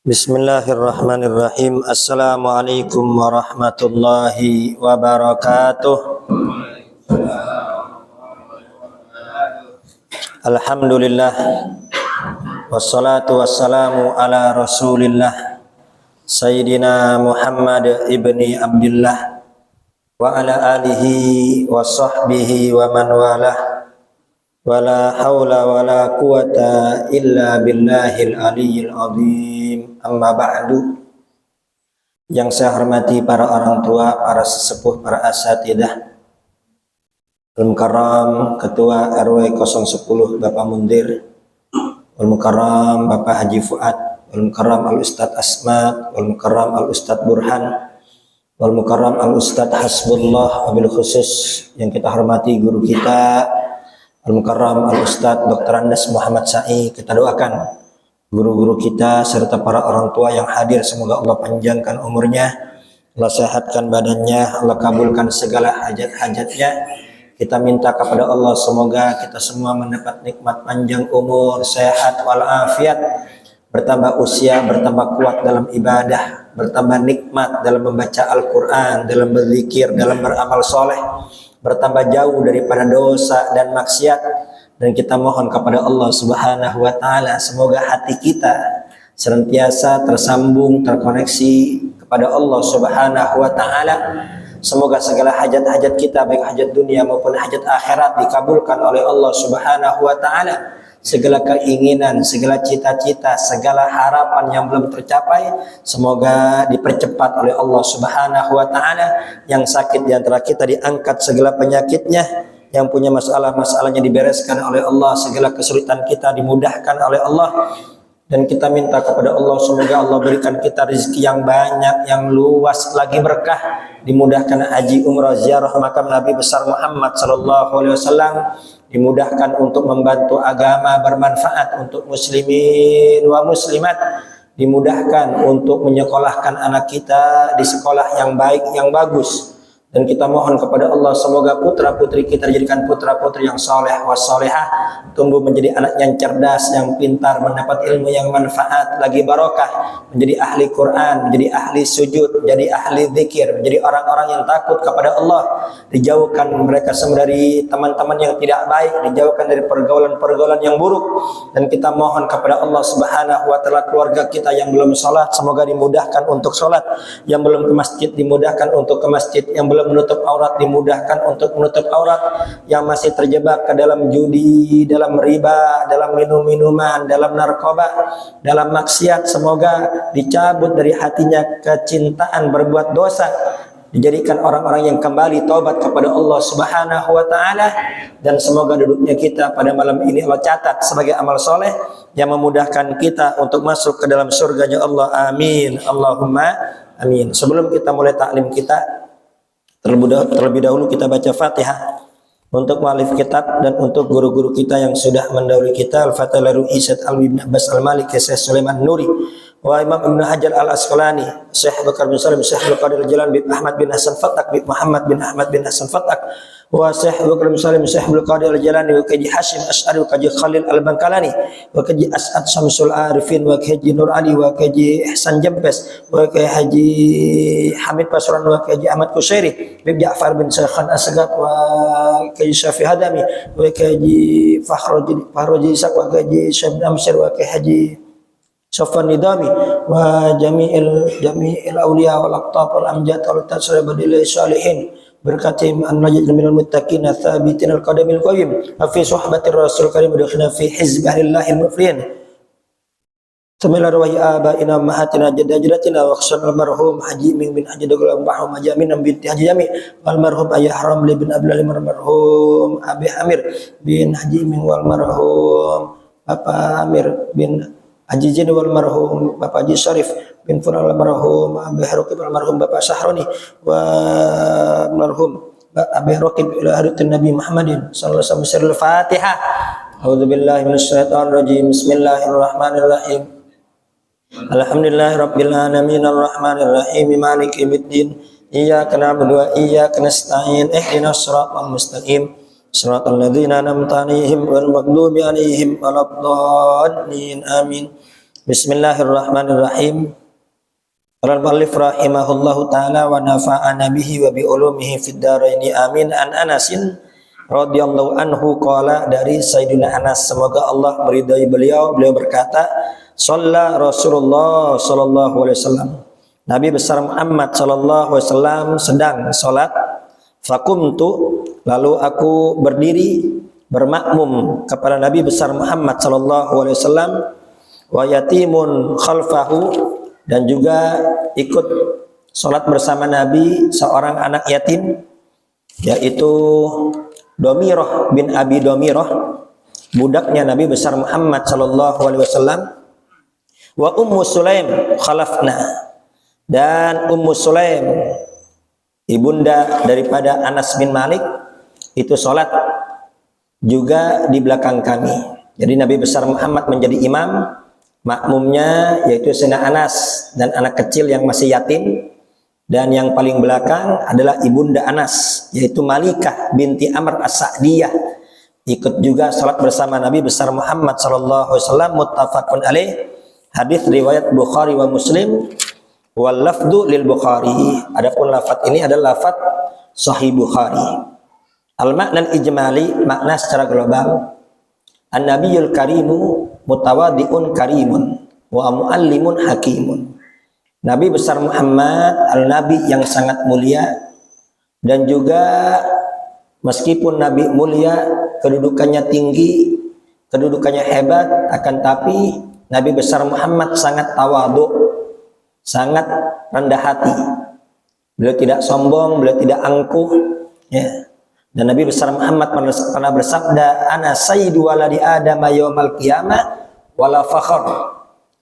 Bismillahirrahmanirrahim. Assalamualaikum warahmatullahi wabarakatuh. Alhamdulillah. Wassalatu wassalamu ala rasulillah Sayyidina Muhammad ibni Abdullah wa ala alihi wa sahbihi wa man walah. Wala haula wala quwata illa billahil aliyyil azim. Amma ba'du. Yang saya hormati para orang tua, para sesepuh, para asatidah, Al-Mukarram Ketua RW 010 Bapak Mundir, Al-Mukarram Bapak Haji Fuad, Al-Mukarram Al-Ustadz Asmat, Al-Mukarram Al-Ustadz Burhan, Al-Mukarram Al-Ustadz Hasbullah, wabil khusus yang kita hormati guru kita Al-Mukarram Al-Ustadz Dr. Andes Muhammad Sa'i. Kita doakan guru-guru kita serta para orang tua yang hadir, semoga Allah panjangkan umurnya, Allah sehatkan badannya, Allah kabulkan segala hajat-hajatnya. Kita minta kepada Allah semoga kita semua mendapat nikmat panjang umur, sehat walafiat, bertambah usia, bertambah kuat dalam ibadah, bertambah nikmat dalam membaca Al-Quran, dalam berzikir, dalam beramal soleh, bertambah jauh daripada dosa dan maksiat. Dan kita mohon kepada Allah Subhanahu wa taala semoga hati kita senantiasa tersambung, terkoneksi kepada Allah Subhanahu wa taala. Semoga segala hajat-hajat kita, baik hajat dunia maupun hajat akhirat, dikabulkan oleh Allah Subhanahu wa taala. Segala keinginan, segala cita-cita, segala harapan yang belum tercapai, semoga dipercepat oleh Allah Subhanahu wa taala. Yang sakit di antara kita diangkat segala penyakitnya, yang punya masalahnya dibereskan oleh Allah, segala kesulitan kita dimudahkan oleh Allah. Dan kita minta kepada Allah semoga Allah berikan kita rezeki yang banyak, yang luas, lagi berkah, dimudahkan haji, umrah, ziarah makam Nabi besar Muhammad sallallahu alaihi wasallam, dimudahkan untuk membantu agama, bermanfaat untuk muslimin wa muslimat, dimudahkan untuk menyekolahkan anak kita di sekolah yang baik, yang bagus. Dan kita mohon kepada Allah semoga putra putri kita dijadikan putra putri yang soleh wassolehah, tumbuh menjadi anak yang cerdas, yang pintar, mendapat ilmu yang manfaat, lagi barokah, menjadi ahli Quran, menjadi ahli sujud, menjadi ahli zikir, menjadi orang-orang yang takut kepada Allah, dijauhkan mereka semua dari teman-teman yang tidak baik, dijauhkan dari pergaulan-pergaulan yang buruk. Dan kita mohon kepada Allah Subhanahu wa taala keluarga kita yang belum sholat semoga dimudahkan untuk sholat, yang belum ke masjid dimudahkan untuk ke masjid, yang belum menutup aurat dimudahkan untuk menutup aurat, yang masih terjebak ke dalam judi, dalam riba, dalam minum-minuman, dalam narkoba, dalam maksiat, semoga dicabut dari hatinya kecintaan berbuat dosa, dijadikan orang-orang yang kembali taubat kepada Allah Subhanahu wa taala. Dan semoga duduknya kita pada malam ini Allah catat sebagai amal soleh yang memudahkan kita untuk masuk ke dalam surganya Allah. Amin, Allahumma amin. Sebelum kita mulai taklim kita, terlebih dahulu kita baca Fatihah untuk mualif kitab dan untuk guru-guru kita yang sudah mendahului kita. Al-Fatihah lalu Isyad Alwi bin Abbas Al-Maliki, Syekh Sulaiman Nuri, wa Imam Ibn Hajar Al-Asqalani, Syekh Bakar bin Salim, Syekh Al-Qadir Jalan bin Ahmad bin Hasan Fatak, bin Muhammad bin Ahmad bin Hasan Fatak, wa Syekh Bakar bin Salim, Syekh Al-Qadir Jalani, wa Kaji Hashim Ash'ari, wa Kaji Khalil Al-Bankalani, wa Kaji As'ad Syamsul Arifin, wa Kaji Nur Ali, wa Kaji Ihsan Jempes, wa Kaji Hamid Pasuran, wa Kaji Ahmad Kusairi, bin Ja'far bin Syekhan Asgab, wa Kaji Syafi Hadami, wa Kaji Fahroji Isak, wa Kaji Syekh Amsyar, wa Kaji Sofan Nidami, wa jami'il awliya wal aqtab wal amjad wal tasrib badil salihin, berkatim an najid minal muttaqin thabitin al qadamil qayyim, fi suhbatir rasul karim, dakhilna fi hizbillahil muflihin. Samilar wa abaina mahatina jaddatina wa khsan al marhum Haji Ming bin Haji Dogol marhum Hajamin binti Haji Jami, wal marhum Ayah Haram bin Abdul marhum Abi Amir bin Haji Ming, wal marhum Bapak Amir bin Haji Jin, wal marhum Bapak Haji Syarif bin Fural, marhum Abi Raqib, wal marhum Bapak Sahroni, wa marhum Abi Raqib ila hadratin Nabi Muhammadin sallallahu alaihi wasallam. Fatihah. A'udzubillahi minasyaitonir rajim. Bismillahirrahmanirrahim. Alhamdulillahirabbil alamin arrahmanir rahim maliki yaumiddin. Iyyaka na'budu wa iyyaka nasta'in. Ihdinas shiratal mustaqim. Shiratal ladzina an'amta 'alaihim ghairil maghdubi 'alaihim waladdallin. Amin. Bismillahirrahmanirrahim. Qala al-muallif rahimahullahu taala wa nafa'ana bihi wa bi ulumihi fid dharain amin. An Anasin radhiyallahu anhu qala, dari Sayyidina Anas, semoga Allah meridai beliau berkata, shalla Rasulullah sallallahu alaihi wasallam, Nabi besar Muhammad sallallahu alaihi wasallam sedang salat, fakumtu, lalu aku berdiri bermakmum kepada Nabi besar Muhammad sallallahu alaihi wasallam, wa yatimun khalfahu, dan juga ikut sholat bersama Nabi seorang anak yatim, yaitu Domiroh bin Abi Domiroh, budaknya Nabi besar Muhammad sallallahu alaihi wasallam. Wa Ummu Sulaim khalafna, dan Ummu Sulaim, ibunda daripada Anas bin Malik, itu sholat juga di belakang kami. Jadi Nabi besar Muhammad menjadi imam, makmumnya yaitu Sayyidina Anas dan anak kecil yang masih yatim, dan yang paling belakang adalah ibunda Anas yaitu Malikah binti Amr As-Sa'diyah, ikut juga salat bersama Nabi besar Muhammad sallallahu alaihi wasallam. Muttafaqun alaih, hadis riwayat Bukhari wa Muslim, wal lafdu lil Bukhari. Adapun lafaz ini adalah lafaz Sahih Bukhari. Al makna ijmali, makna secara global, an-nabiyul karimu mutawadiun karimun wa muallimun hakimun. Nabi besar Muhammad al-nabi yang sangat mulia, dan juga meskipun Nabi mulia, kedudukannya tinggi, kedudukannya hebat, akan tapi Nabi besar Muhammad sangat tawadu, sangat rendah hati. Beliau tidak sombong, beliau tidak angkuh, ya. Dan Nabi besar Muhammad pernah bersabda, ana sayyidu waladi Adam yaumal qiyamah wala fakhr.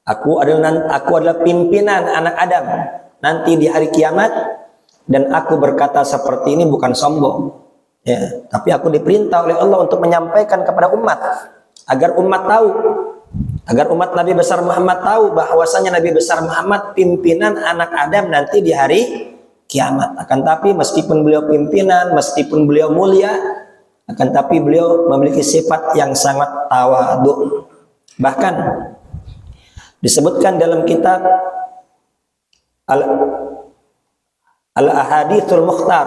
Aku adalah pimpinan anak Adam nanti di hari kiamat, dan aku berkata seperti ini bukan sombong, ya, tapi aku diperintah oleh Allah untuk menyampaikan kepada umat, agar umat tahu, agar umat Nabi besar Muhammad tahu bahwasanya Nabi besar Muhammad pimpinan anak Adam nanti di hari kiamat. Akan tapi meskipun beliau pimpinan, meskipun beliau mulia, akan tapi beliau memiliki sifat yang sangat tawadhu. Bahkan disebutkan dalam kitab Al-Ahadithul Mukhtar,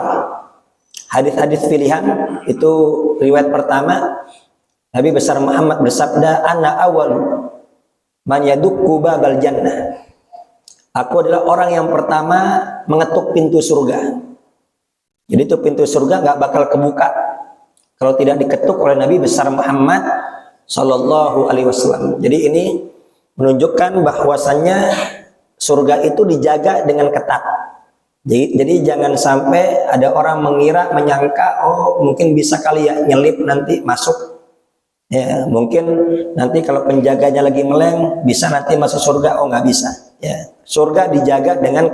hadis-hadis pilihan, itu riwayat pertama, Nabi besar Muhammad bersabda, ana awwalu man yadukku babal jannah. Aku adalah orang yang pertama mengetuk pintu surga. Jadi itu pintu surga nggak bakal kebuka kalau tidak diketuk oleh Nabi besar Muhammad sallallahu alaihi wasallam. Jadi ini menunjukkan bahwasannya surga itu dijaga dengan ketat. Jadi jangan sampai ada orang menyangka, oh mungkin bisa kali ya nyelip nanti masuk. Ya, mungkin nanti kalau penjaganya lagi meleng bisa nanti masuk surga. Oh nggak bisa. Ya, surga dijaga dengan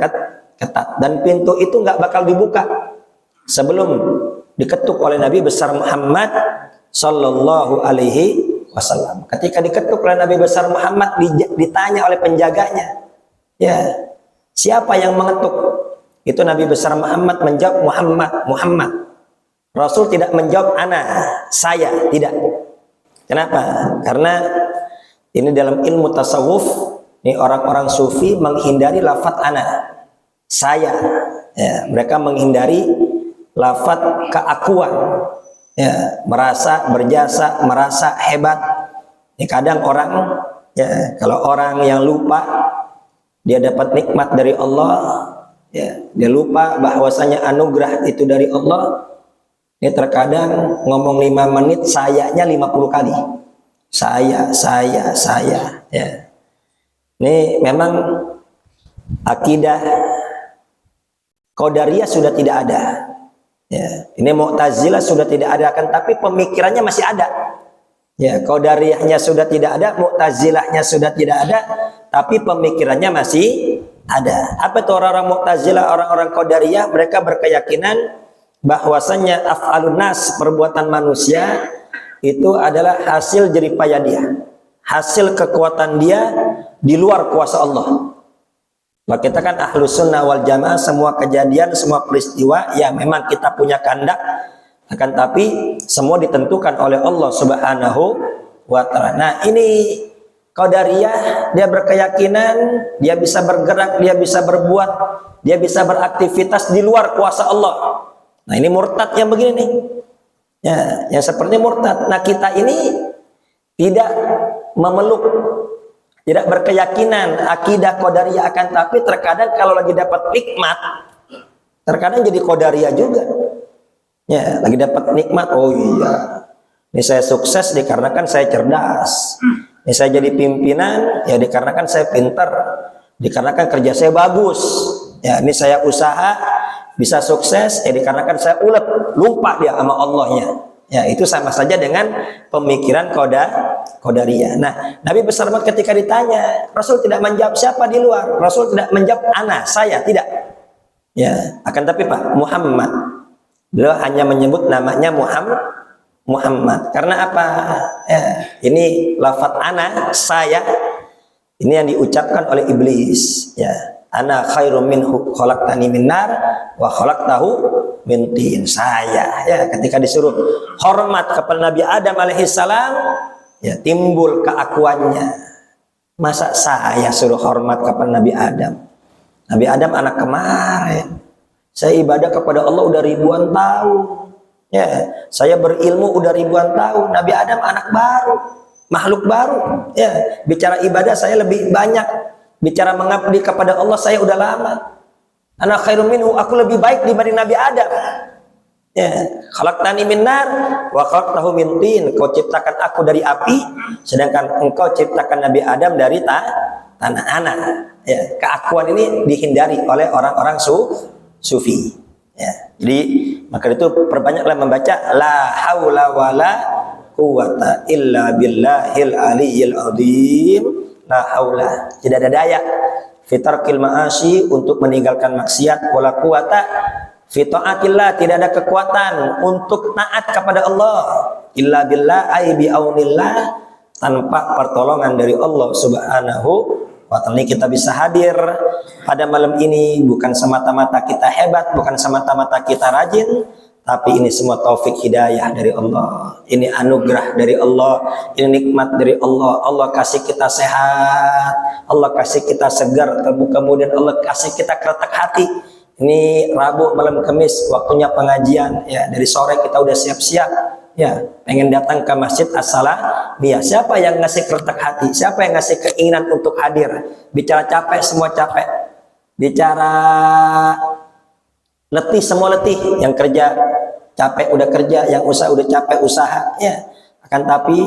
ketat, dan pintu itu nggak bakal dibuka sebelum diketuk oleh Nabi besar Muhammad sallallahu alaihi wasallam. Ketika diketuk oleh Nabi besar Muhammad, ditanya oleh penjaganya, ya, siapa yang mengetuk? Itu Nabi besar Muhammad menjawab, Muhammad. Rasul tidak menjawab ana, saya, tidak. Kenapa? Karena ini dalam ilmu tasawuf, ini orang-orang sufi menghindari lafaz ana, saya, ya, mereka menghindari lafaz keakuan, ya, merasa berjasa, merasa hebat. Ini kadang orang, ya, kalau orang yang lupa dia dapat nikmat dari Allah, ya, dia lupa bahwasanya anugerah itu dari Allah, dia terkadang ngomong 5 menit sayanya 50 kali, saya, ya. Ini memang akidah Qadariyah sudah tidak ada. Ya, ini Mu'tazilah sudah tidak ada, kan tapi pemikirannya masih ada. Ya, Qadariyahnya sudah tidak ada, Mu'tazilahnya sudah tidak ada, tapi pemikirannya masih ada. Apa itu orang-orang Mu'tazilah, orang-orang Qadariyah? Mereka berkeyakinan bahwasannya af'alun nas, perbuatan manusia itu adalah hasil jeripaya dia, hasil kekuatan dia di luar kuasa Allah. Maka kita kan ahlus sunnah wal jamaah, semua kejadian, semua peristiwa ya memang kita punya kehendak, akan tapi semua ditentukan oleh Allah Subhanahu wa ta'ala. Nah, ini Qadariyah, dia berkeyakinan dia bisa bergerak, dia bisa berbuat, dia bisa beraktivitas di luar kuasa Allah. Nah, ini murtad yang begini nih. Ya, yang seperti murtad. Nah, kita ini tidak memeluk, tidak berkeyakinan akidah Qadariyah, akan tapi terkadang kalau lagi dapat nikmat, terkadang jadi Qadariyah juga. Ya, lagi dapat nikmat, oh iya, ini saya sukses dikarenakan saya cerdas. Ini saya jadi pimpinan ya dikarenakan saya pintar, dikarenakan kerja saya bagus. Ya, ini saya usaha bisa sukses ya dikarenakan saya ulet, lupa dia sama Allahnya. Ya, itu sama saja dengan pemikiran Qadariyah. Nah, Nabi besar ketika ditanya, Rasul tidak menjawab siapa di luar. Rasul tidak menjawab ana, saya, tidak. Ya, akan tapi Pak, Muhammad. Beliau hanya menyebut namanya Muhammad. Karena apa? Ya, ini lafaz ana, saya. Ini yang diucapkan oleh iblis. Ya, ana khairum minhu khalaqtani min nar wa khalaqtahu min tin. Saya, ya, ketika disuruh hormat kepada Nabi Adam alaihissalam, ya, timbul keakuannya. Masa saya suruh hormat kepada Nabi Adam? Nabi Adam anak kemarin. Saya ibadah kepada Allah udah ribuan tahun. Ya, saya berilmu udah ribuan tahun. Nabi Adam anak baru, makhluk baru. Ya, bicara ibadah saya lebih banyak. Bicara mengabdi kepada Allah saya udah lama. Ana khairum minhu, aku lebih baik dibanding Nabi Adam. Ya, khalaqtani min nar wa khalaqtahu min tin. Kau ciptakan aku dari api, sedangkan engkau ciptakan Nabi Adam dari tanah anak. Ya, keakuan ini dihindari oleh orang-orang sufi. Ya, jadi maka itu perbanyaklah membaca la haula wala quwata illa billahil aliyyil azim. La haula, tidak ada daya fitarkil ma'asi, untuk meninggalkan maksiat, wala quwata fi taatillah, tidak ada kekuatan untuk taat kepada Allah, illa billah ay bi aunillah, tanpa pertolongan dari Allah Subhanahu wa ta'ala. Kita bisa hadir pada malam ini bukan semata-mata kita hebat, bukan semata-mata kita rajin, tapi ini semua taufik hidayah dari Allah. Ini anugerah dari Allah, ini nikmat dari Allah. Allah kasih kita sehat, Allah kasih kita segar, kemudian Allah kasih kita keretak hati. Ini Rabu malam Kamis, waktunya pengajian. Ya, dari sore kita udah siap-siap. Ya, pengen datang ke Masjid As-Salamiyah. Siapa yang ngasih keretak hati? Siapa yang ngasih keinginan untuk hadir? Bicara capek, semua capek. Bicara letih, semua letih. Yang kerja capek udah kerja, yang usaha udah capek usaha. Ya, akan tapi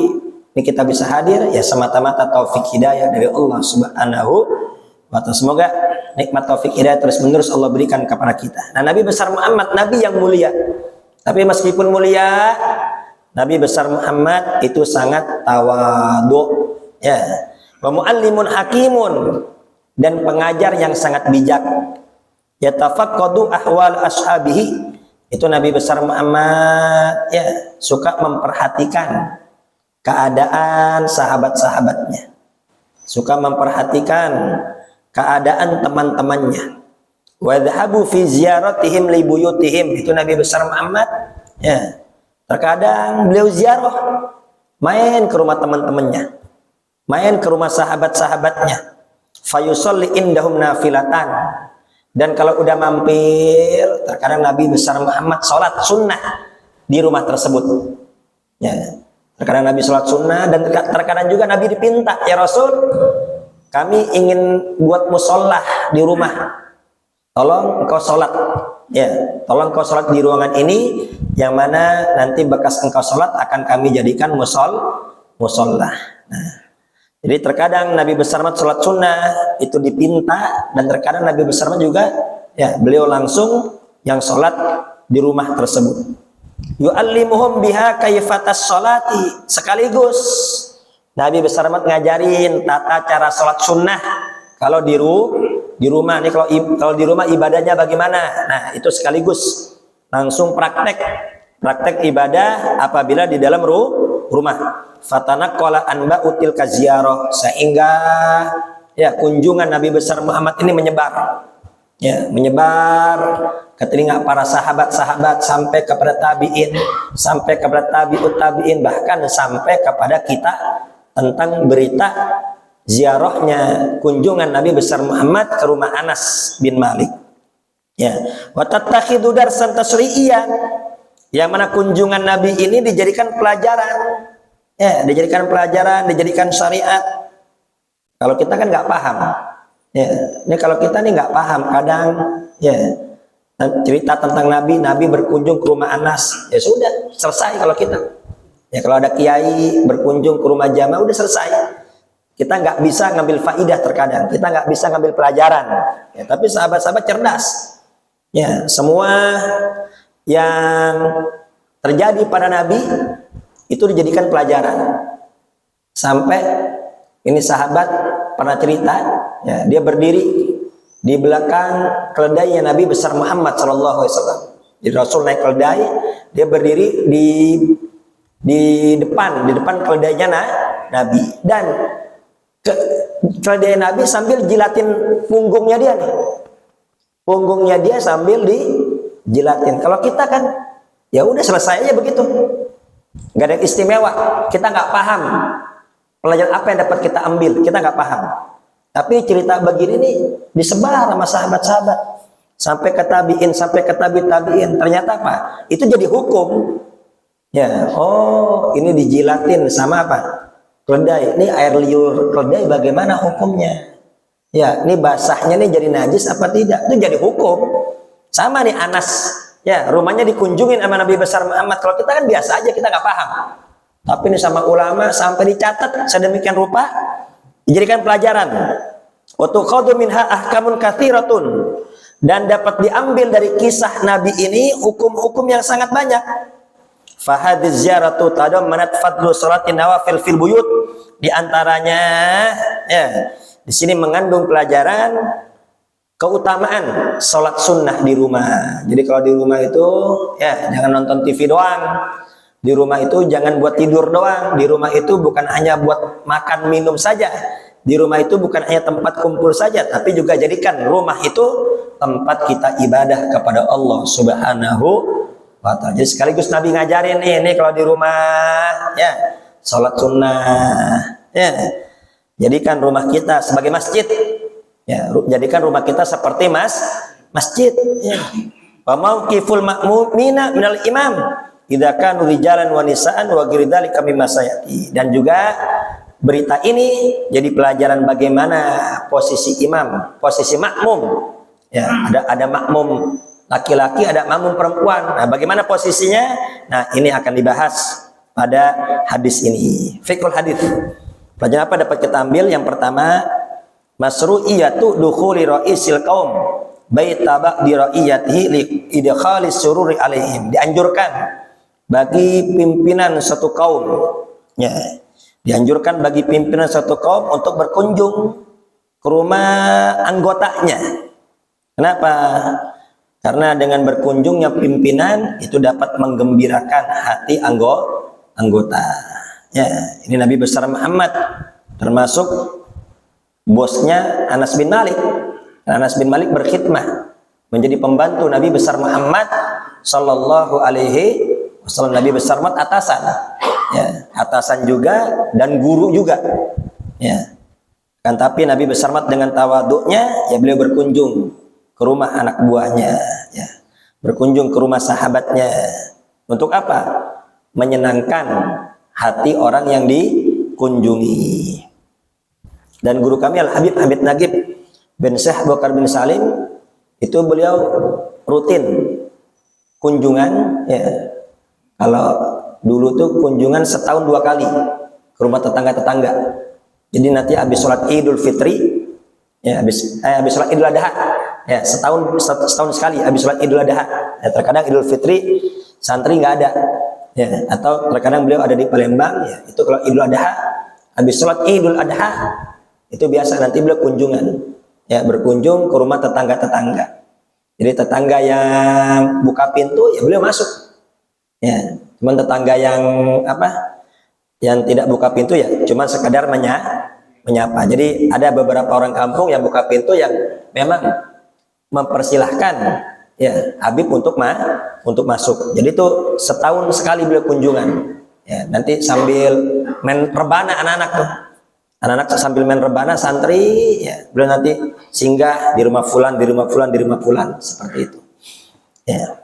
ini kita bisa hadir ya semata-mata taufik hidayah dari Allah Subhanahu wa ta'ala. Semoga nikmat taufik hidayah terus menerus Allah berikan kepada kita. Nah, Nabi besar Muhammad, Nabi yang mulia. Tapi meskipun mulia, Nabi besar Muhammad itu sangat tawadhu, ya. Wa muallimun hakimun, dan pengajar yang sangat bijak. Yatafaqqadu ahwal ashabihi, itu Nabi besar Muhammad, ya, suka memperhatikan keadaan sahabat-sahabatnya, suka memperhatikan keadaan teman-temannya. Wa dhahabu fi ziyaratihim li buyutihim, itu Nabi besar Muhammad, ya. Terkadang beliau ziarah, main ke rumah teman-temannya, main ke rumah sahabat-sahabatnya. Fayusolli indahum nafilatan, dan kalau udah mampir, terkadang Nabi besar Muhammad sholat sunnah di rumah tersebut. Ya, terkadang Nabi sholat sunnah, dan terkadang juga Nabi dipinta, ya Rasul, kami ingin buat musolah di rumah. Tolong engkau sholat, ya, tolong engkau sholat di ruangan ini, yang mana nanti bekas engkau sholat akan kami jadikan musolah. Nah, jadi terkadang Nabi besar Muhammad sholat sunnah itu dipinta, dan terkadang Nabi besar Muhammad juga, ya, beliau langsung yang sholat di rumah tersebut. Yu'allimuhum biha kaifatas sholati, sekaligus Nabi besar Muhammad ngajarin tata cara sholat sunnah kalau di rumah nih, kalau di rumah ibadahnya bagaimana. Nah, itu sekaligus langsung praktek ibadah apabila di dalam rumah. Fatanaqqala anba'util kaziarah, sehingga ya kunjungan Nabi besar Muhammad ini menyebar. Ya, menyebar ke telinga para sahabat-sahabat, sampai kepada tabi'in, sampai kepada tabi'ut tabi'in, bahkan sampai kepada kita, tentang berita ziarahnya kunjungan Nabi besar Muhammad ke rumah Anas bin Malik. Ya, wa tattakhidu darsan tasri'iyyan, yang mana kunjungan Nabi ini dijadikan pelajaran. Ya, dijadikan pelajaran, dijadikan syariat. Kalau kita kan nggak paham. Ya, ini kalau kita nih nggak paham, kadang ya cerita tentang Nabi berkunjung ke rumah Anas, ya sudah selesai kalau kita. Ya kalau ada kiai berkunjung ke rumah jamaah udah selesai. Kita nggak bisa ngambil faidah terkadang, kita nggak bisa ngambil pelajaran. Ya, tapi sahabat-sahabat cerdas. Ya, semua yang terjadi pada Nabi itu dijadikan pelajaran. Sampai ini sahabat pernah cerita, ya, dia berdiri di belakang keledainya Nabi besar Muhammad Shallallahu Alaihi Wasallam. Jadi Rasul naik keledai, dia berdiri di depan keledainya Nabi, dan keledai Nabi sambil jilatin punggungnya dia nih. Punggungnya dia sambil dijilatin. Kalau kita kan ya udah selesai aja begitu. Nggak ada yang istimewa. Kita nggak paham pelajaran apa yang dapat kita ambil, kita nggak paham. Tapi cerita begini nih disebar sama sahabat-sahabat sampai ke tabiin, sampai ke tabiin. Ternyata apa? Itu jadi hukum. Ya, oh ini dijilatin sama apa? Keledai. Ini air liur keledai bagaimana hukumnya? Ya, ini basahnya nih jadi najis apa tidak? Itu jadi hukum. Sama nih Anas. Ya, rumahnya dikunjungin sama Nabi besar Muhammad. Kalau kita kan biasa aja, kita nggak paham. Tapi ini sama ulama sampai dicatat sedemikian rupa, dijadikan pelajaran. Wa tuqadu minha ahkamun katsiratun, dan dapat diambil dari kisah Nabi ini hukum-hukum yang sangat banyak. Fa hadhihi ziyaratu tadammanat fadlu salatin nawafil fil buyut. Di antaranya ya, di sini mengandung pelajaran keutamaan sholat sunnah di rumah. Jadi kalau di rumah itu ya jangan nonton TV doang. Di rumah itu jangan buat tidur doang. Di rumah itu bukan hanya buat makan minum saja. Di rumah itu bukan hanya tempat kumpul saja, tapi juga jadikan rumah itu tempat kita ibadah kepada Allah Subhanahu wa ta'ala. Jadi sekaligus Nabi ngajarin nih kalau di rumah ya sholat sunnah ya. Jadikan rumah kita sebagai masjid. Ya, jadikan rumah kita seperti masjid. Ya. Wa mauqiful ma'mumina minal imam idza kanu rijalan wa nisaan wa ghairi dzalika mimma sayati. Dan juga berita ini jadi pelajaran bagaimana posisi imam, posisi makmum. Ya, ada makmum laki-laki, ada makmum perempuan. Nah, bagaimana posisinya? Nah, ini akan dibahas pada hadis ini. Fiqhul hadis. Pelajaran apa dapat kita ambil? Yang pertama, masru'iyatu dukhuli ra'isil qaum baita ba'di ra'iyatihi li idkhali sururi alaihim. Dianjurkan bagi pimpinan satu kaum, ya, dianjurkan bagi pimpinan satu kaum untuk berkunjung ke rumah anggotanya. Kenapa? Karena dengan berkunjungnya pimpinan itu dapat menggembirakan hati anggota. Ya, ini Nabi besar Muhammad, termasuk bosnya Anas bin Malik. Anas bin Malik berkhidmah menjadi pembantu Nabi besar Muhammad Sallallahu Alaihi Wasallam. Nabi besar Muhammad atasan, ya, atasan juga dan guru juga. Ya, kan tapi Nabi besar Muhammad dengan tawaduknya, ya beliau berkunjung ke rumah anak buahnya, ya, berkunjung ke rumah sahabatnya. Untuk apa? Menyenangkan hati orang yang dikunjungi. Dan guru kami Al-Habib Habib Nagib bin Syekh Bakar bin Salim itu beliau rutin kunjungan, ya. Kalau dulu tuh kunjungan setahun 2 kali ke rumah tetangga-tetangga. Jadi nanti habis sholat Idul Fitri, ya, habis sholat Idul Adha, ya, setahun sekali habis sholat Idul Adha. Ya, terkadang Idul Fitri santri nggak ada. Ya, atau terkadang beliau ada di Palembang, ya, itu kalau Idul Adha, habis sholat Idul Adha, itu biasa nanti beliau kunjungan, ya, berkunjung ke rumah tetangga-tetangga. Jadi tetangga yang buka pintu, ya beliau masuk. Ya, cuman tetangga yang yang tidak buka pintu, ya cuman sekadar menyapa. Jadi ada beberapa orang kampung yang buka pintu yang memang mempersilahkan, ya, Habib untuk masuk. Jadi itu setahun sekali beliau kunjungan. Ya, nanti sambil main rebana anak-anak tuh. Anak-anak sambil main rebana santri, ya, beliau nanti singgah di rumah fulan, di rumah fulan, di rumah fulan, seperti itu. Ya.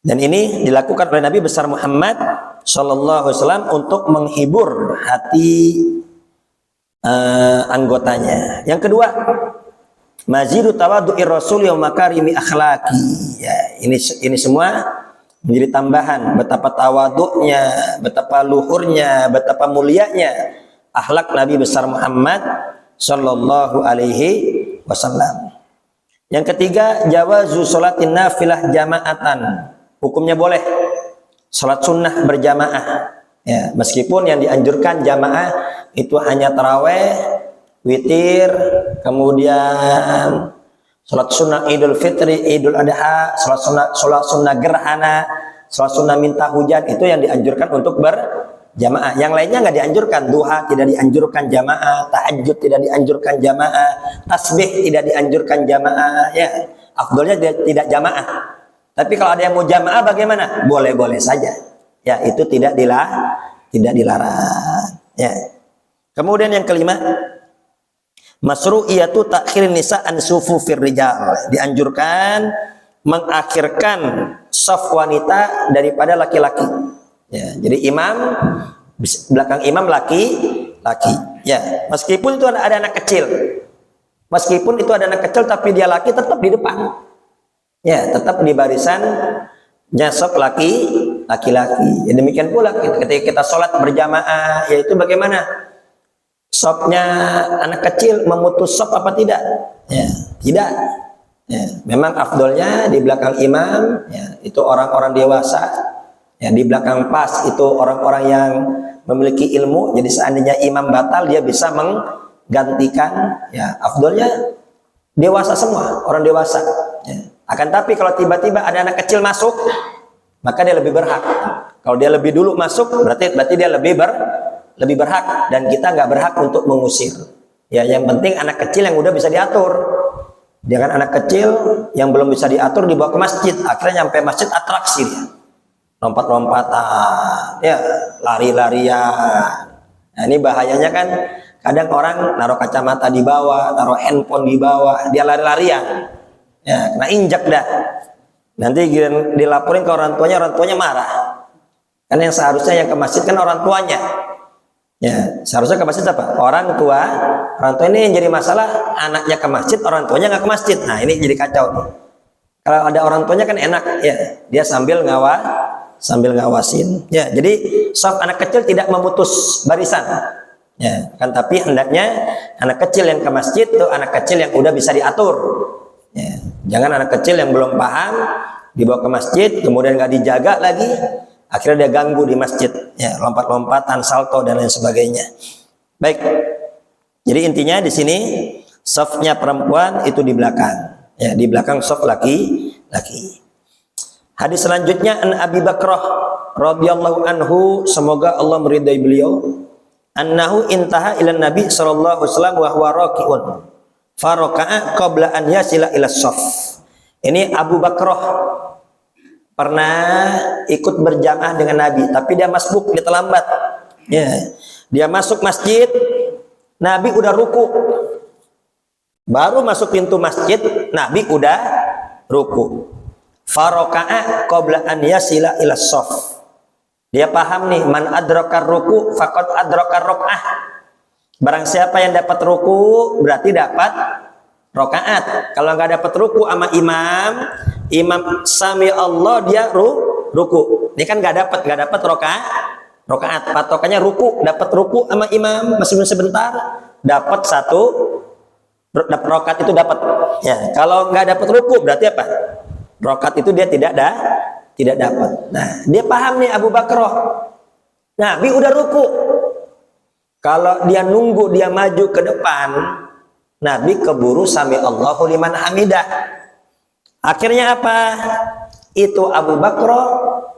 Dan ini dilakukan oleh Nabi besar Muhammad Sallallahu Alaihi Wasallam untuk menghibur hati anggotanya. Yang kedua, mazidu tawadu'ir rasul wa makarimi akhlaqi. Ya, ini semua menjadi tambahan betapa tawaduknya, betapa luhurnya, betapa mulianya akhlak Nabi besar Muhammad Sallallahu Alaihi Wasallam. Yang ketiga, jawazu sholatin nafilah jama'atan. Hukumnya boleh salat sunnah berjamaah. Ya, meskipun yang dianjurkan jamaah itu hanya taraweh, witir, kemudian salat sunnah Idul Fitri, Idul Adha, salat sunnah gerhana, salat sunnah minta hujan, itu yang dianjurkan untuk berjamaah. Yang lainnya nggak dianjurkan. Duha tidak dianjurkan jamaah, tahajud tidak dianjurkan jamaah, tasbih tidak dianjurkan jamaah. Ya, afdolnya tidak jamaah. Tapi kalau ada yang mau jamaah bagaimana? Boleh-boleh saja. Ya, itu tidak dilarang. Ya. Kemudian yang kelima, masru'iyatu ta'khir nisa an sufufir rijal. Dianjurkan mengakhirkan saf wanita daripada laki-laki. Ya, jadi imam belakang imam laki-laki. Ya, meskipun itu ada anak kecil. Meskipun itu ada anak kecil tapi dia laki, tetap di depan. Ya, tetap di barisan nyasop laki-laki. Ya, demikian pula ketika kita sholat berjamaah, yaitu bagaimana sopnya anak kecil memutus sop apa tidak? Ya, tidak. Ya, memang afdolnya di belakang imam, ya, itu orang-orang dewasa. Ya, di belakang pas itu orang-orang yang memiliki ilmu. Jadi seandainya imam batal, dia bisa menggantikan. Ya, afdolnya dewasa semua, orang dewasa. Ya. Akan tapi kalau tiba-tiba ada anak kecil masuk, maka dia lebih berhak. Kalau dia lebih dulu masuk, berarti dia lebih berhak, dan kita nggak berhak untuk mengusir. Ya, yang penting anak kecil yang udah bisa diatur. Jangan anak kecil yang belum bisa diatur dibawa ke masjid, akhirnya nyampe masjid atraksi dia. Lompat-lompatan, ya, lari-larian. Nah, ini bahayanya kan, kadang orang naruh kacamata di bawah, naruh handphone di bawah, dia lari-larian. Ya, kena injak dah. Nanti dilaporin ke orang tuanya marah. Kan yang seharusnya yang ke masjid kan orang tuanya. Ya, seharusnya ke masjid apa? Orang tua ini yang jadi masalah, anaknya ke masjid, orang tuanya nggak ke masjid. Nah, ini jadi kacau nih. Kalau ada orang tuanya kan enak, ya, dia sambil ngawasin. Ya, jadi saf anak kecil tidak memutus barisan. Ya, kan, tapi hendaknya anak kecil yang ke masjid itu anak kecil yang udah bisa diatur. Ya, jangan anak kecil yang belum paham dibawa ke masjid, kemudian nggak dijaga lagi, akhirnya dia ganggu di masjid. Ya, lompat-lompatan, salto dan lain sebagainya. Baik. Jadi intinya di sini safnya perempuan itu di belakang. Ya, di belakang saf laki-laki. Hadis selanjutnya an Abi Bakrah radhiyallahu anhu, semoga Allah meridai beliau, annahu intaha ila Nabi sallallahu alaihi wasallam wa huwa raqiun faraka'a qabla an yasila ila shaf. Ini Abu Bakrah pernah ikut berjamaah dengan Nabi, tapi dia masbuk, dia terlambat. Ya, dia masuk masjid, Nabi udah ruku. Baru masuk pintu masjid, Nabi udah ruku. Faraka'a qabla an yasila ila shaf. Dia paham nih, man adrakar ruku faqad adrakar rakaah. Barang siapa yang dapat ruku berarti dapat rakaat. Kalau nggak dapat ruku sama imam sami Allah, dia ruku. Ini kan nggak dapat rakaat. Patokannya ruku, dapat ruku sama imam meskipun sebentar, dapat rakaat itu dapat. Ya, kalau nggak dapat ruku berarti apa? Rakaat itu dia tidak dapat. Nah, dia paham nih Abu Bakrah. Nabi udah ruku. Kalau dia nunggu, dia maju ke depan, Nabi keburu sami Allahu liman hamidah. Akhirnya apa? Itu Abu Bakrah,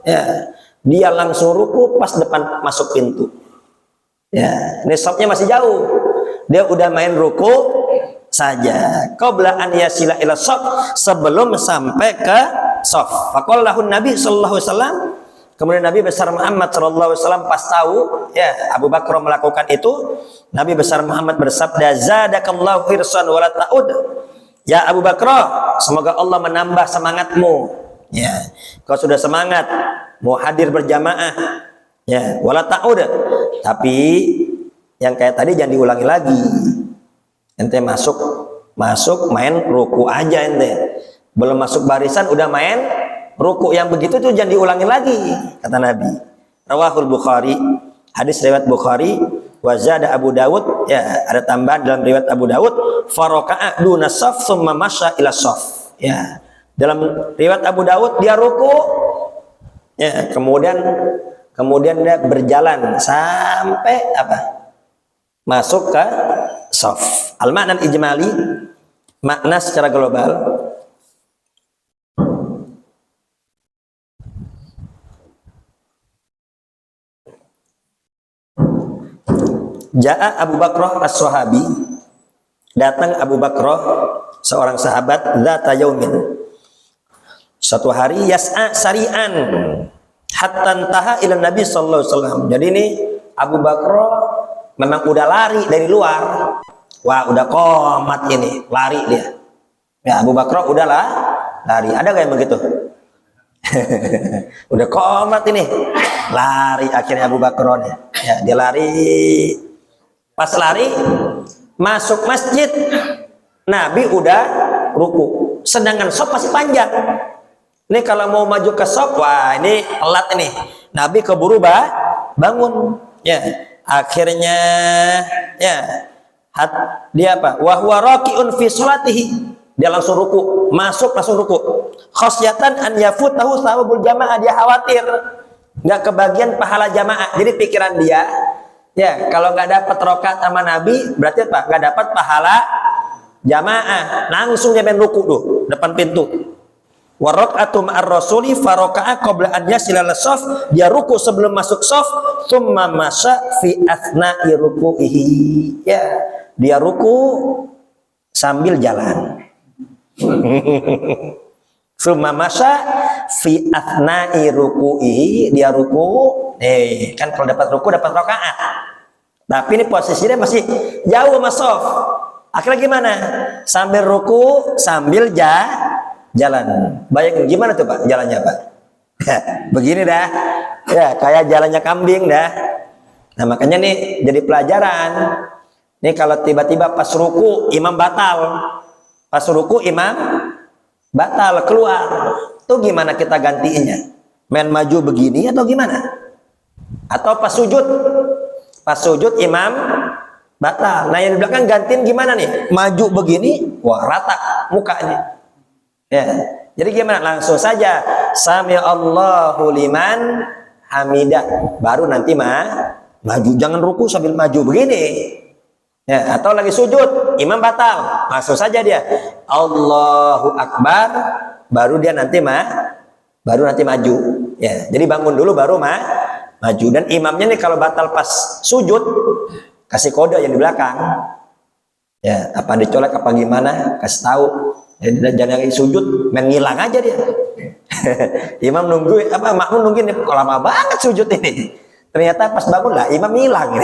ya, dia langsung ruku pas depan masuk pintu. Ya, ini safnya masih jauh. Dia udah main ruku saja. Qabla an yasila ila shaf, sebelum sampai ke shaf. Faqala lahu Nabi sallallahu alaihi wasallam, Kemudian Nabi besar Muhammad sallallahu alaihi wasallam pas tahu ya Abu Bakar melakukan itu, Nabi besar Muhammad bersabda, zadakallahu hirsan wala ta'ud. Ya Abu Bakar, semoga Allah menambah semangatmu. Ya, kau sudah semangat mau hadir berjamaah. Ya, wala ta'ud. Tapi yang kayak tadi jangan diulangi lagi. Ente masuk main ruku aja ente. Belum masuk barisan udah main ruku, yang begitu tuh jangan diulangi lagi, kata Nabi. Rawahul Bukhari, hadis riwayat Bukhari. Wa zada Abu Dawud, ya ada tambahan dalam riwayat Abu Dawud, faraka'a duna shaf tsumma masya ila shaf. Ya, dalam riwayat Abu Dawud dia ruku, ya kemudian dia berjalan sampai apa? Masuk ke shaf. Al-makna ijmali, makna secara global. Ja'a Abu Bakrah as-Sahabi, datang Abu Bakrah seorang sahabat, dzata yaumin, suatu hari, yas'a sari'an hatta intaha ila Nabi sallallahu alaihi wasallam. Jadi ini Abu Bakrah memang udah lari dari luar. Wah, udah komat ini, lari dia. Ya, Abu Bakrah udahlah lari. Ada gak yang begitu? Udah komat ini, lari akhirnya Abu Bakrah nih. Ya, dia lari. Pas lari masuk masjid, Nabi udah ruku, sedangkan shaf masih panjang. Ini kalau mau maju ke shaf, wah ini telat ini. Nabi keburu bangun. Ya, akhirnya ya dia apa? Wa huwa raqiun fi sholatihi. Dia langsung ruku, masuk langsung ruku. Khosyatan an yafutahu thawabul jamaah, dia khawatir nggak kebagian pahala jamaah. Jadi pikiran dia, ya kalau nggak dapat rokaat sama Nabi, berarti apa? Nggak dapat pahala jamaah. Langsung dia main ruku tuh depan pintu. Warakaatu ma'ar rasuli faraka'a qabla an yasila lis-shaf, dia ruku sebelum masuk shaf, tsumma masya fi athna'i ruku'ihi. Ya, dia ruku sambil jalan. Tsumma masya fi athna'i ruku'ihi, dia ruku. Kan kalau dapat ruku dapat rakaat. Tapi ini posisinya masih jauh sama shaf. Akhirnya gimana? Sambil ruku sambil jalan. Bayangin gimana tuh Pak jalannya Pak? Begini dah. Ya kayak jalannya kambing dah. Nah makanya nih jadi pelajaran. Nih kalau tiba-tiba pas ruku imam batal. Pas ruku imam batal keluar. Tuh gimana kita gantiinnya? Main maju begini atau gimana? Atau pas sujud? Pas sujud imam batal. Nah yang di belakang gantiin gimana nih? Maju begini, wah rata mukanya. Ya, jadi gimana? Langsung saja sami Allahu liman hamidah, baru nanti maju. Jangan ruku sambil maju begini. Ya, atau lagi sujud, imam batal, langsung saja dia Allahu Akbar, baru dia nanti maju. Ya, jadi bangun dulu baru maju. Dan imamnya nih kalau batal pas sujud, kasih kode yang di belakang. Ya, apa dicolek apa gimana? Kasih tahu. Jangan lagi sujud, main ngilang aja dia. Imam nunggu, makmum nungguin, kok lama banget sujud ini. Ternyata pas bangun lah, imam ngilang.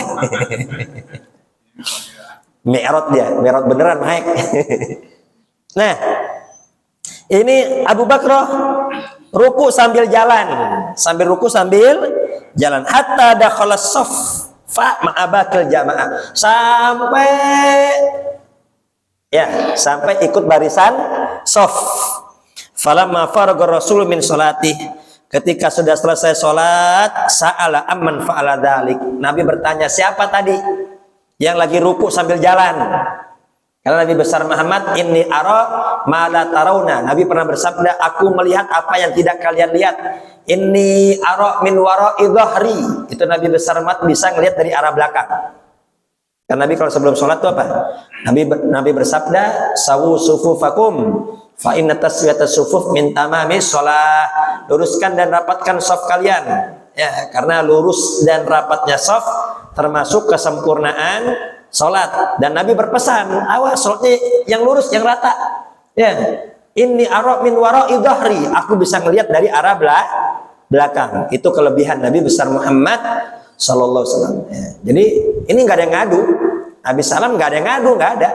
Mi'raj dia, mi'raj beneran naik. Nah, ini Abu Bakrah ruku sambil jalan, hatta dakhala shaf fa ma'abakil jamaah, sampai ikut barisan shaf. Falamma faraga Rasul min salati, ketika sudah selesai sholat, sa'ala amman fa'ala dzalik, Nabi bertanya siapa tadi yang lagi ruku sambil jalan. Karena Nabi besar Muhammad, inni ara ma la tarawna, Nabi pernah bersabda, aku melihat apa yang tidak kalian lihat. Inni ara min wara'i dhahri, itu Nabi besar Muhammad bisa ngelihat dari arah belakang. Karena Nabi kalau sebelum sholat itu apa? Nabi bersabda, sawu sufufakum fa inna taswiyatas sufuf min tamamis shalah, luruskan dan rapatkan shaf kalian. Ya, karena lurus dan rapatnya shaf termasuk kesempurnaan sholat. Dan Nabi berpesan, awas sholatnya yang lurus, yang rata. Ya, inni ara min wara'i dhahri, aku bisa ngelihat dari arah belakang. Itu kelebihan Nabi besar Muhammad sallallahu alaihi wasallam. Ya. Jadi ini nggak ada yang ngadu. Nabi salam nggak ada yang ngadu, nggak ada.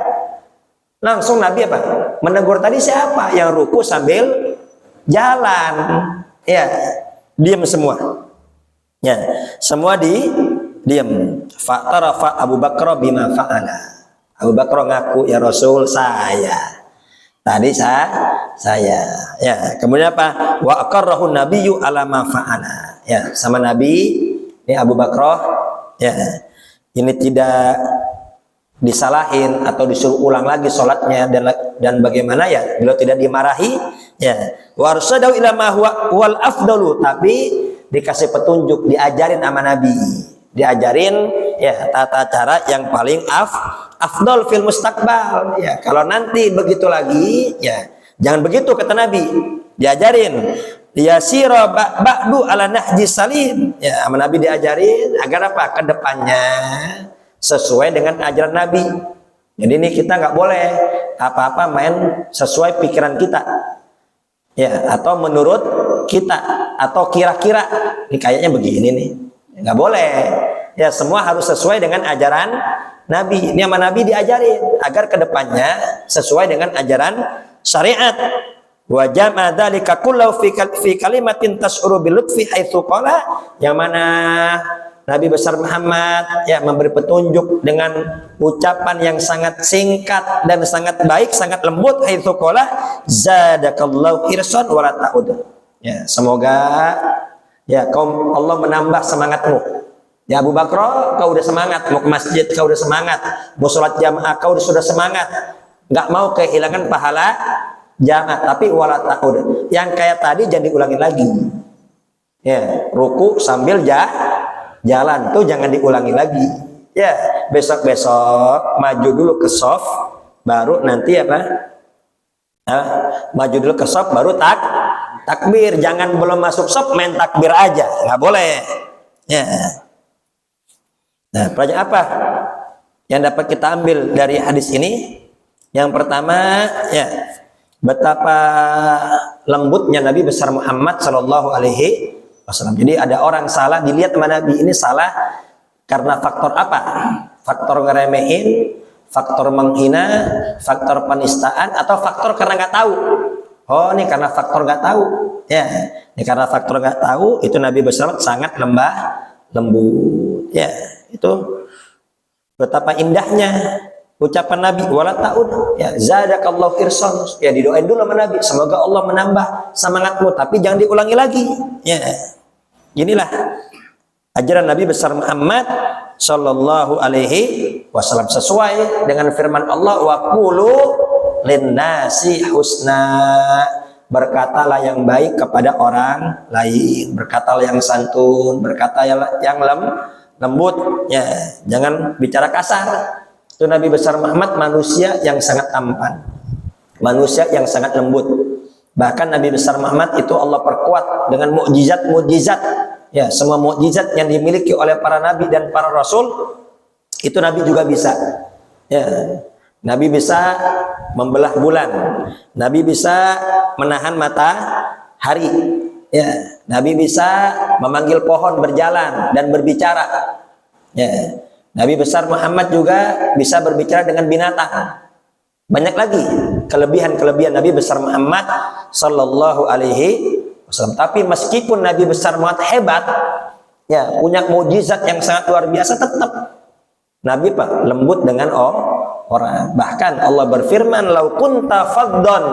Langsung Nabi apa? Menegur tadi siapa yang ruku sambil jalan. Ya, diam semua. Ya, semua diam. Fa'tarafa Abu Bakar bima fa'ala. Abu Bakar ngaku, ya Rasul, saya. Tadi saya. Ya, kemudian apa? Wa aqarrahu nabiyyu ala ma fa'ala. Ya, sama Nabi ini Abu Bakar ya. Ini tidak disalahin atau disuruh ulang lagi sholatnya dan bagaimana ya, beliau tidak dimarahi ya. Warsadahu ila ma huwa wal afdalu, tapi dikasih petunjuk, diajarin sama Nabi, diajarin ya tata cara yang paling afdal fil mustaqbal ya. Kalau nanti begitu lagi ya jangan begitu, kata Nabi, diajarin yasira ba'du ala nahji salim ya, sama Nabi diajarin agar apa, kedepannya sesuai dengan ajaran Nabi. Jadi ini kita nggak boleh apa-apa main sesuai pikiran kita ya, atau menurut kita, atau kira-kira ini kayaknya begini nih, nggak boleh ya. Semua harus sesuai dengan ajaran Nabi. Ini sama Nabi diajarin agar kedepannya sesuai dengan ajaran syariat. Wa jama'a dzalika kullahu fi kalimatin tas'uru bil lutfi haitsu qala, yang mana Nabi besar Muhammad ya memberi petunjuk dengan ucapan yang sangat singkat dan sangat baik, sangat lembut. Haitsu qala zadakallahu hirsan wa la ta'ud. Ya, semoga ya kaum Allah menambah semangatmu. Ya Abu Bakar, kau udah semangat mau ke masjid, kau udah semangat mau sholat jamaah, kau sudah semangat, nggak mau kehilangan pahala jamaah. Tapi wala ta'ud, yang kayak tadi jangan diulangi lagi. Ya, ruku sambil jalan tuh jangan diulangi lagi. Ya, besok-besok maju dulu ke shaf, baru nanti apa? Maju dulu ke shaf baru takbir. Jangan belum masuk shaf main takbir aja, nggak boleh. Ya. Nah, pelajaran apa yang dapat kita ambil dari hadis ini? Yang pertama, ya, betapa lembutnya Nabi besar Muhammad Shallallahu Alaihi Wasallam. Jadi ada orang salah, dilihat sama Nabi ini salah karena faktor apa? Faktor ngeremehin, faktor menghina, faktor penistaan, atau faktor karena nggak tahu. Oh, ini karena faktor nggak tahu. Ya, ini karena faktor nggak tahu. Itu Nabi besar sangat lembut. Ya, itu betapa indahnya ucapan Nabi wala ta'ud ya, zadakallahu irsan ya, didoain dulu sama Nabi, semoga Allah menambah semangatmu, tapi jangan diulangi lagi ya. Inilah ajaran Nabi besar Muhammad sallallahu alaihi wasallam, sesuai dengan firman Allah, wa qulu linnasi husna, berkatalah yang baik kepada orang lain, berkatalah yang santun, berkata yang lembut ya, jangan bicara kasar. Itu Nabi besar Muhammad manusia yang sangat tampan, manusia yang sangat lembut. Bahkan Nabi besar Muhammad itu Allah perkuat dengan mukjizat ya, semua mukjizat yang dimiliki oleh para nabi dan para rasul itu Nabi juga bisa ya. Nabi bisa membelah bulan, Nabi bisa menahan matahari ya, Nabi bisa memanggil pohon berjalan dan berbicara ya. Nabi besar Muhammad juga bisa berbicara dengan binatang. Banyak lagi kelebihan-kelebihan Nabi besar Muhammad sallallahu alaihi wasallam. Tapi meskipun Nabi besar Muhammad hebat, ya, punya mukjizat yang sangat luar biasa, tetap Nabi Pak lembut dengan orang. Bahkan Allah berfirman, "Lau kunta faddan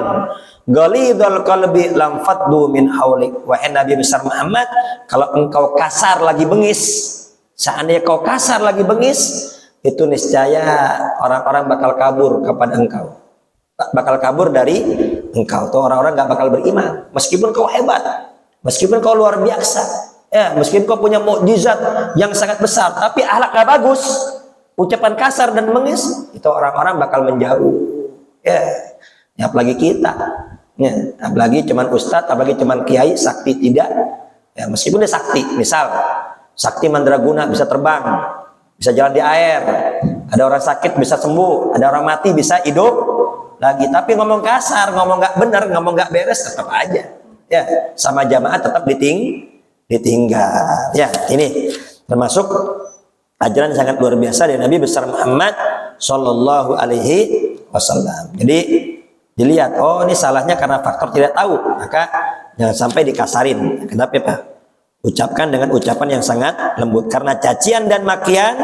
ghalidhal qalbi lam faddu min haulik." Wahai Nabi besar Muhammad, kalau engkau kasar lagi bengis, seandainya kau kasar lagi bengis, itu niscaya orang-orang bakal kabur kepada engkau, bakal kabur dari engkau. Tuh orang-orang gak bakal beriman, meskipun kau hebat, meskipun kau luar biasa, ya, meskipun kau punya mukjizat yang sangat besar, tapi akhlak gak bagus, ucapan kasar dan bengis, itu orang-orang bakal menjauh. Ya, apalagi kita, ya, apalagi cuman ustadz, apalagi cuman kiai sakti tidak. Ya, meskipun dia sakti, misal sakti mandraguna bisa terbang, bisa jalan di air, ada orang sakit bisa sembuh, ada orang mati bisa hidup lagi, tapi ngomong kasar, ngomong nggak benar, ngomong nggak beres, tetap aja ya, sama jamaah tetap ditinggal. Ya, ini termasuk ajaran sangat luar biasa dari Nabi besar Muhammad Shallallahu Alaihi Wasallam. Jadi dilihat, oh ini salahnya karena faktor tidak tahu, maka jangan sampai dikasarin. Kenapa Pak? Ucapkan dengan ucapan yang sangat lembut, karena cacian dan makian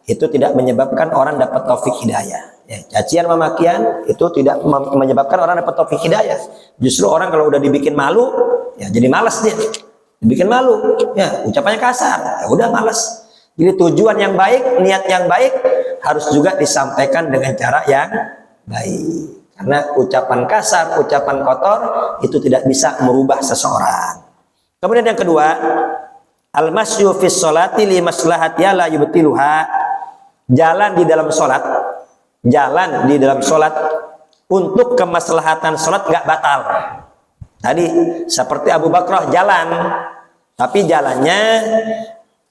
itu tidak menyebabkan orang dapat taufik hidayah. Ya, cacian dan makian itu tidak menyebabkan orang dapat taufik hidayah. Justru orang kalau udah dibikin malu, ya jadi malas dia. Dibikin malu, ya ucapannya kasar, ya udah malas. Jadi tujuan yang baik, niat yang baik harus juga disampaikan dengan cara yang baik. Karena ucapan kasar, ucapan kotor itu tidak bisa merubah seseorang. Kemudian yang kedua, al-masyu fis sholati li maslahatiha la yubtiluha. Jalan di dalam sholat, jalan di dalam sholat untuk kemaslahatan sholat nggak batal. Tadi seperti Abu Bakrah jalan, tapi jalannya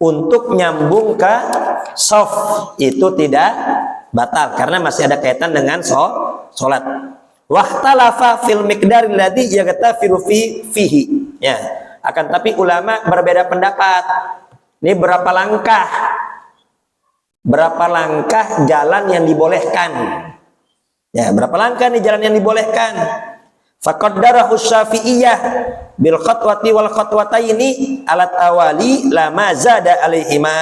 untuk nyambung ke shaf itu tidak batal karena masih ada kaitan dengan sholat. Wahtalafa fil miqdaril ladzi yaghtafiru fihi. Ya, akan tapi ulama berbeda pendapat. Ini berapa langkah? Berapa langkah jalan yang dibolehkan? Ya, berapa langkah nih jalan yang dibolehkan? Faqaddarahu Syafi'iyah bil khatwati wal khatwataini ala tawali lama zada alaihima.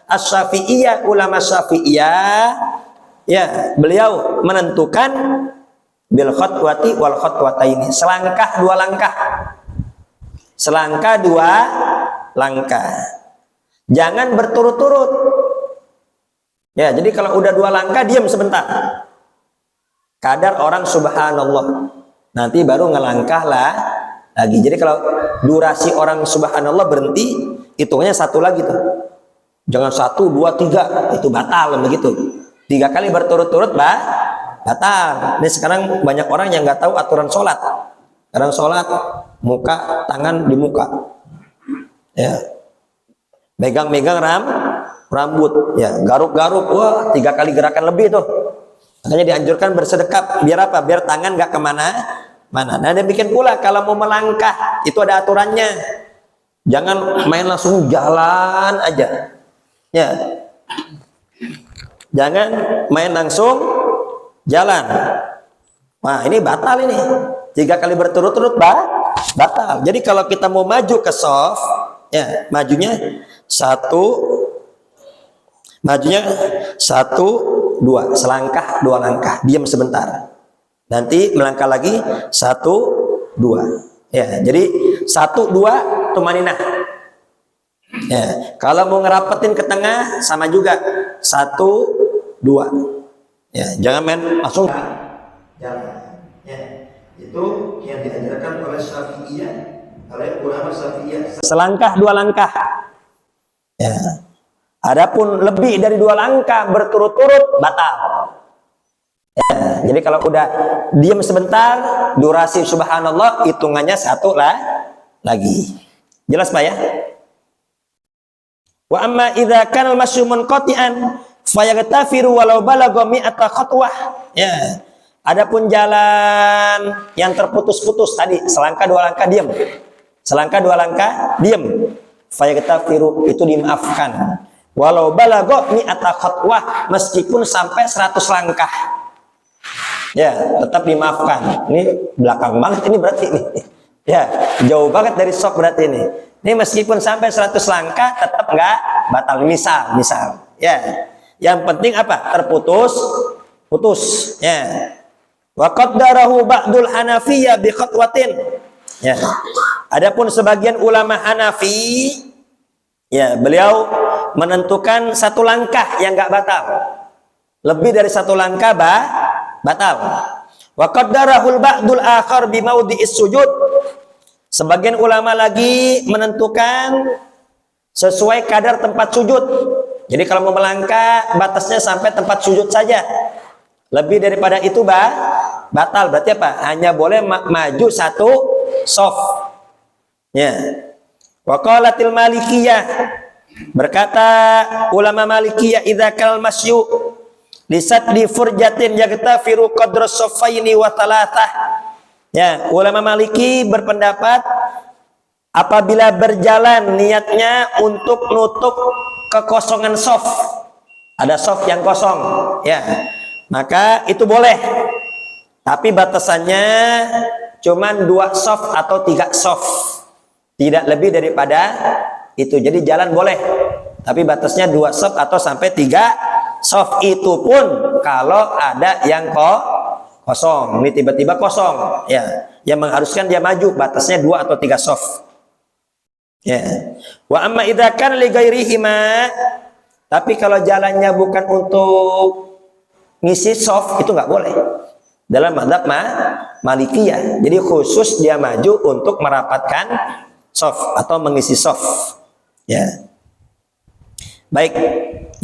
Asy-Syafi'iyah, ulama Syafi'iyah, ya, beliau menentukan bil khatwati wal khatwataini, selangkah dua langkah. Selangkah dua langkah. Jangan berturut-turut. Ya, jadi kalau udah dua langkah diam sebentar. Kadar orang subhanallah. Nanti baru ngelangkah lah lagi. Jadi kalau durasi orang subhanallah berhenti, hitungannya satu lagi tuh. Jangan 1, 2, 3, itu batal begitu. 3 kali berturut-turut batal. Ini sekarang banyak orang yang nggak tahu aturan sholat. Sekarang sholat muka, tangan di muka. Ya. Megang-megang rambut, ya, garuk-garuk, wah 3 kali gerakan lebih tuh. Makanya dianjurkan bersedekap, biar apa? Biar tangan nggak kemana-mana. Nah, demikian pula kalau mau melangkah, itu ada aturannya. Jangan main langsung jalan aja. Ya, jangan main langsung jalan. Wah, ini batal ini. 3 kali berturut-turut batal. Jadi kalau kita mau maju ke shaf, ya, majunya 1, 2, selangkah 2 langkah, diam sebentar. Nanti melangkah lagi 1, 2. Ya, jadi 1, 2 tumaninah. Ya, kalau mau ngerapetin ke tengah sama juga 1, 2. Ya, jangan main langsung jalan. Ya, itu yang diajarkan oleh Syafi'iyah, oleh ulama Syafi'iyah. Selangkah 2 langkah. Ya. Adapun lebih dari 2 langkah berturut-turut batal. Ya, jadi kalau udah diam sebentar, durasi subhanallah hitungannya 1 lagi. Jelas Pak ya? Wa amma idza kana al-masyu munqati'an fayaghtafiru walau balagha mi'ata khatwah. Ya. Adapun jalan yang terputus-putus tadi, selangkah 2 langkah diam. Selangkah 2 langkah diam. Fayaghtafiru itu dimaafkan. Walau balagha mi'ata khatwah, meskipun sampai 100 langkah. Ya, tetap dimaafkan. Ini belakang banget ini berarti ini. Ya, jauh banget dari shaf berarti ini. Ini meskipun sampai 100 langkah tetap enggak batal. Misal. Ya. Yang penting apa? Putus. Ya. Wa qaddarahu ba'dul Hanafiyah bi khatwatin. Ya. Adapun sebagian ulama Hanafi, ya, beliau menentukan 1 langkah yang enggak batal. Lebih dari 1 langkah batal. Wa qaddarahul ba'dul akhar bi maudhi'is sujud. Sebagian ulama lagi menentukan sesuai kadar tempat sujud. Jadi kalau mau melangkah batasnya sampai tempat sujud saja. Lebih daripada itu batal. Berarti apa? Hanya boleh maju 1 shaf. Ya. Wa qalatil Malikiyah, berkata ulama Malikiyah, idza kal masyu lisaddi furjatin yaghtafiru qadra shaffaini wa thalathah. Ya, ulama Maliki berpendapat Apabila berjalan niatnya untuk nutup kekosongan soft, ada soft yang kosong, ya, maka itu boleh. Tapi batasannya cuman 2 soft atau 3 soft, tidak lebih daripada itu. Jadi jalan boleh, tapi batasnya 2 soft atau sampai 3 soft. Itu pun kalau ada yang kosong. Ini tiba-tiba kosong, ya, yang mengharuskan dia maju, batasnya 2 atau 3 soft. Ya. Wa amma idza kana li ghairihima, tapi kalau jalannya bukan untuk ngisi soft, itu nggak boleh dalam mazhab Malikiyah. Jadi khusus dia maju untuk merapatkan soft atau mengisi soft, ya. Baik,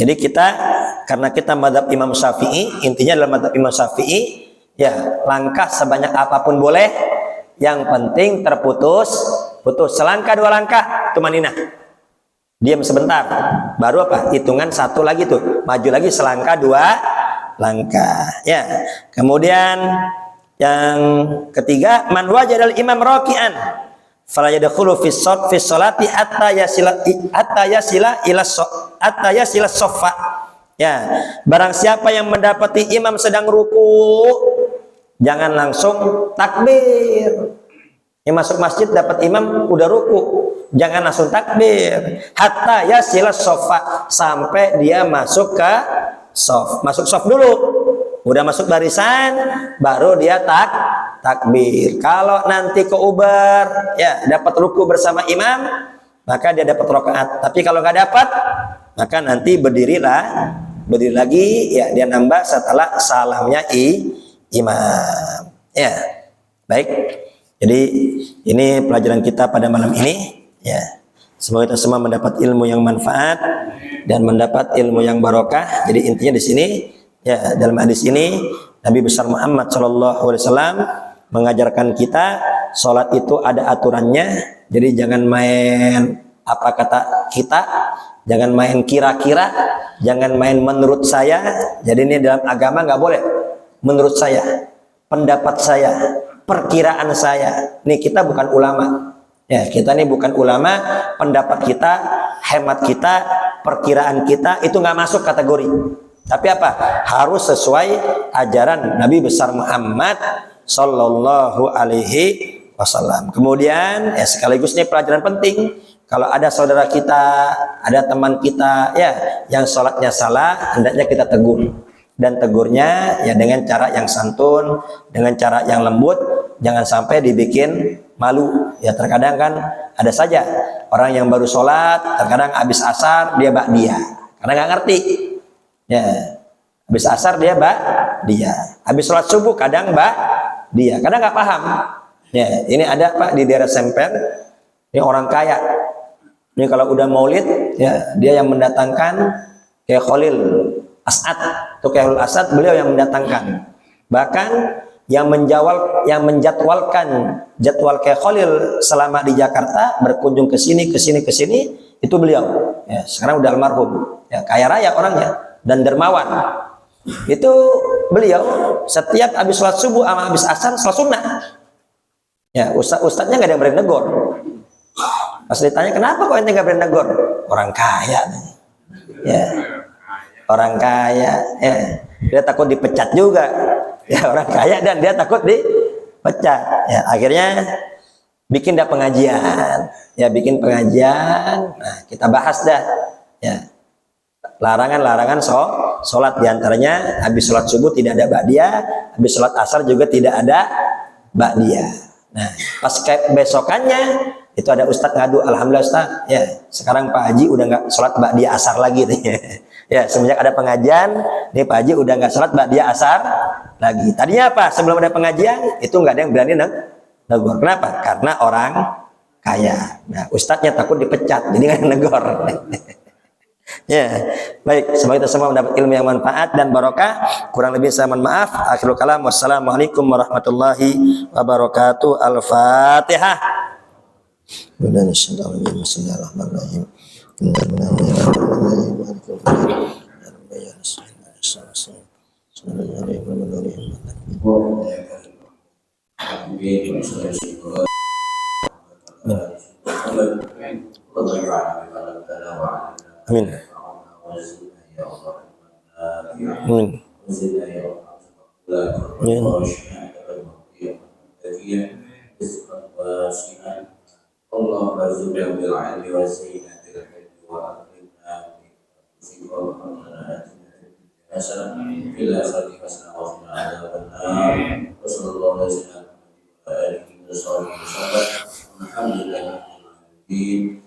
jadi karena kita mazhab Imam Syafi'i, intinya dalam mazhab Imam Syafi'i, ya, langkah sebanyak apapun boleh, yang penting putus. Selangkah 2 langkah tumaninah, diam sebentar, baru apa, hitungan 1 lagi tuh, maju lagi selangkah 2 langkah, ya. Kemudian yang ketiga, man wajadal imam raki'an fala yadkhulu fi sholati hatta yasila soffa, ya. Barang siapa yang mendapati imam sedang ruku, jangan langsung takbir. Yang masuk masjid dapat imam udah ruku, jangan langsung takbir. Hatta yasila soffa, sampai dia masuk ke soft. Masuk soft dulu, udah masuk barisan, baru dia takbir. Kalau nanti keubar, ya, dapat ruku bersama imam, maka dia dapat rakaat. Tapi kalau nggak dapat, maka nanti berdiri lagi, ya, dia nambah setelah salamnya imam, ya. Baik. Jadi ini pelajaran kita pada malam ini, ya. Semoga kita semua mendapat ilmu yang manfaat dan mendapat ilmu yang barokah. Jadi intinya di sini, ya, dalam hadis ini Nabi besar Muhammad SAW mengajarkan kita sholat itu ada aturannya. Jadi jangan main apa kata kita, jangan main kira-kira, jangan main menurut saya. Jadi ini dalam agama nggak boleh menurut saya, pendapat saya, perkiraan saya. Nih kita bukan ulama, ya, kita ini bukan ulama. Pendapat kita, hemat kita, perkiraan kita itu nggak masuk kategori. Tapi apa? Harus sesuai ajaran Nabi besar Muhammad Sallallahu Alaihi Wasallam. Kemudian, ya, sekaligus ini pelajaran penting. Kalau ada saudara kita, ada teman kita, ya, yang sholatnya salah, hendaknya kita tegur. Dan tegurnya, ya, dengan cara yang santun, dengan cara yang lembut, jangan sampai dibikin malu. Ya, terkadang kan ada saja orang yang baru sholat, terkadang habis asar dia ba'diyah karena nggak ngerti, ya. Habis asar dia ba'diyah, habis sholat subuh kadang ba'diyah karena nggak paham. Ya, ini ada Pak di daerah Semper, ini orang kaya. Ini kalau udah maulid, ya, dia yang mendatangkan, kayak Khalil As'ad, atau Khairul Asad, beliau yang mendatangkan. Bahkan yang menjadwalkan jadwal kayak Khalil selama di Jakarta berkunjung ke sini itu beliau. Ya, sekarang udah almarhum. Ya, kaya raya orangnya dan dermawan. Itu beliau setiap habis sholat subuh sama habis asar sholat sunnah. Ya, ustadznya nggak ada yang berani negor. Pas ditanya kenapa kok ente nggak berani negor? Orang kaya. Ya. Orang kaya, ya, dia takut dipecat juga, ya, orang kaya dan dia takut dipecat, ya, akhirnya bikin dah pengajian, ya, bikin pengajian. Nah, kita bahas dah, ya, larangan sholat, diantaranya habis sholat subuh tidak ada ba'diyah, habis sholat asar juga tidak ada ba'diyah. Nah, pas besokannya itu ada ustadz ngadu, alhamdulillah ustadz, ya, sekarang Pak Haji udah nggak sholat ba'diyah asar lagi nih. Ya, semenjak ada pengajian, nih Pak Haji udah nggak sholat ba'diyah asar lagi. Tadinya apa? Sebelum ada pengajian, itu nggak ada yang berani negor. Kenapa? Karena orang kaya. Nah, ustadznya takut dipecat, jadi nggak negor. Ya, baik. Semoga kita semua mendapat ilmu yang manfaat dan barokah. Kurang lebih saya mohon maaf. Akhirul kalam. Wassalamualaikum warahmatullahi wabarakatuh. Al-Fatihah. Bismillahirrahmanirrahim. Amin. Amin. اللهم ارزقنا بالعلم والزينة الحلم وأكرمنا حسنة في الآخرة حسنة وقنا عذاب النار وصلى الله على سيدنا محمد وعلى آله وصحبه وسلم الحمد لله رب العالمين.